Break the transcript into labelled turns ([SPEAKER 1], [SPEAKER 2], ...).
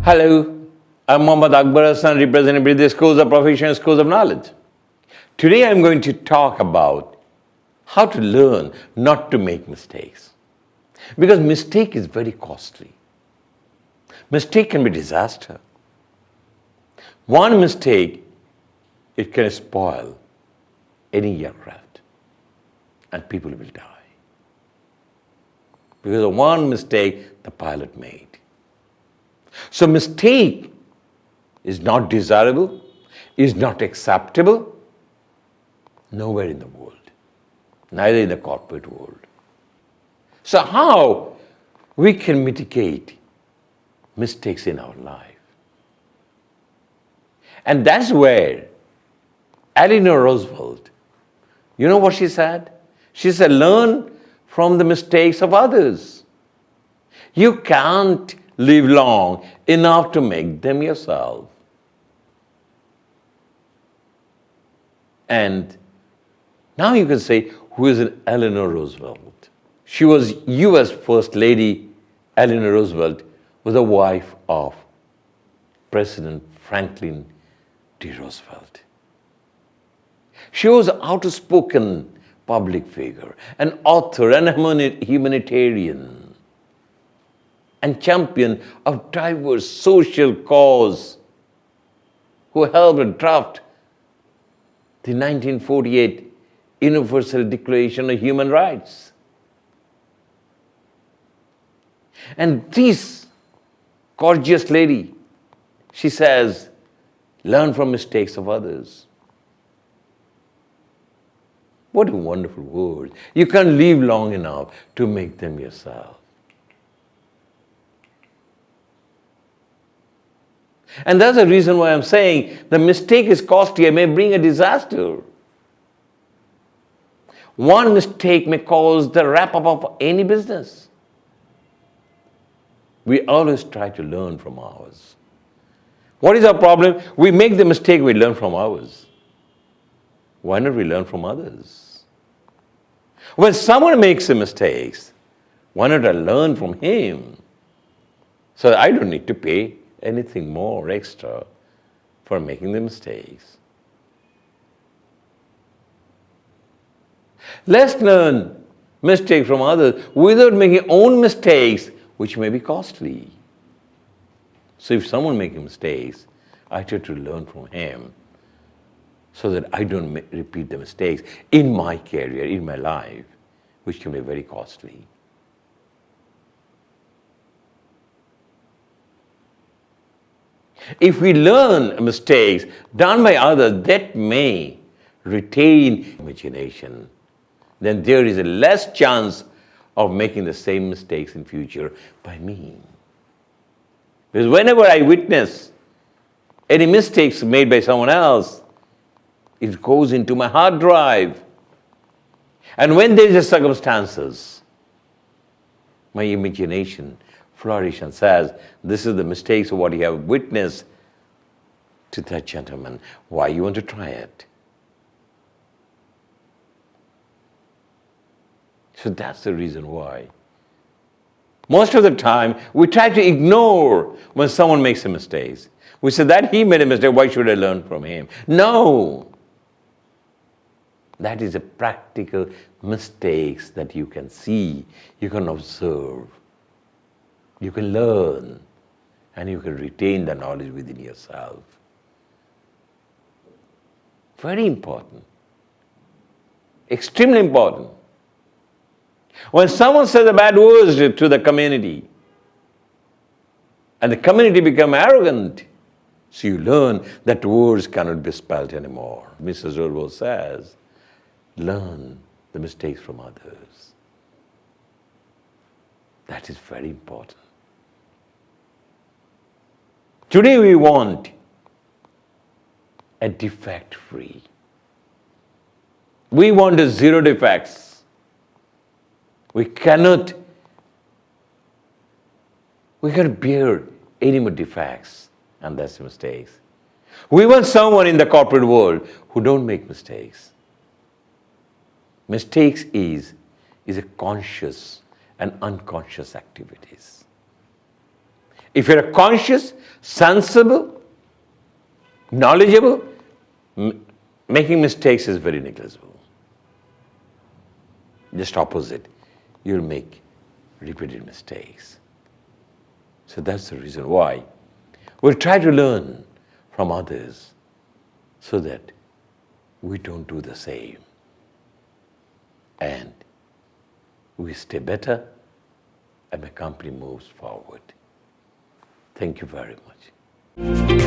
[SPEAKER 1] Hello, I'm Mohammad Akbar, Hassan, representing Briddhi Schools of Professional Schools of Knowledge. Today I'm going to talk about how to learn not to make mistakes. Because mistake is very costly. Mistake can be disaster. One mistake, it can spoil any aircraft and people will die. Because of one mistake the pilot made. So mistake is not desirable, is not acceptable, nowhere in the world, neither in the corporate world. So how we can mitigate mistakes in our life? And that's where Eleanor Roosevelt, you know what she said? She said, learn from the mistakes of others. You can't live long enough to make them yourself. And now you can say, who is Eleanor Roosevelt? She was US First Lady. Eleanor Roosevelt was the wife of President Franklin D. Roosevelt. She was an outspoken public figure, an author, and a humanitarian, and champion of diverse social cause, who helped draft the 1948 Universal Declaration of Human Rights. And this gorgeous lady, she says, learn from mistakes of others. What a wonderful word. You can't live long enough to make them yourself. And that's the reason why I'm saying the mistake is costly and may bring a disaster. One mistake may cause the wrap-up of any business. We always try to learn from ours. What is our problem? We make the mistake, we learn from ours. Why not we learn from others? When someone makes a mistake, why not I learn from him? So that I don't need to pay anything more extra for making the mistakes. Let's learn mistakes from others without making own mistakes, which may be costly. So if someone makes mistakes, I try to learn from him so that I don't repeat the mistakes in my career, in my life, which can be very costly. If we learn mistakes done by others that may retain imagination, then there is a less chance of making the same mistakes in future by me. Because whenever I witness any mistakes made by someone else, it goes into my hard drive. And when there is circumstances, my imagination flourish and says, this is the mistakes of what you have witnessed to that gentleman. Why you want to try it? So that's the reason why. Most of the time, we try to ignore when someone makes a mistake. We say that he made a mistake, why should I learn from him? No! That is a practical mistakes that you can see, you can observe. You can learn and you can retain the knowledge within yourself. Very important. Extremely important. When someone says a bad word to the community and the community become arrogant, so you learn that words cannot be spelled anymore. Mrs. Roosevelt says, learn the mistakes from others. That is very important. Today we want a defect-free. We want a zero defects. We cannot bear any more defects, and that's mistakes. We want someone in the corporate world who don't make mistakes. Mistakes is a conscious and unconscious activities. If you're conscious, sensible, knowledgeable, making mistakes is very negligible. Just opposite, you'll make repeated mistakes. So that's the reason why we'll try to learn from others so that we don't do the same. And we stay better and the company moves forward. Thank you very much.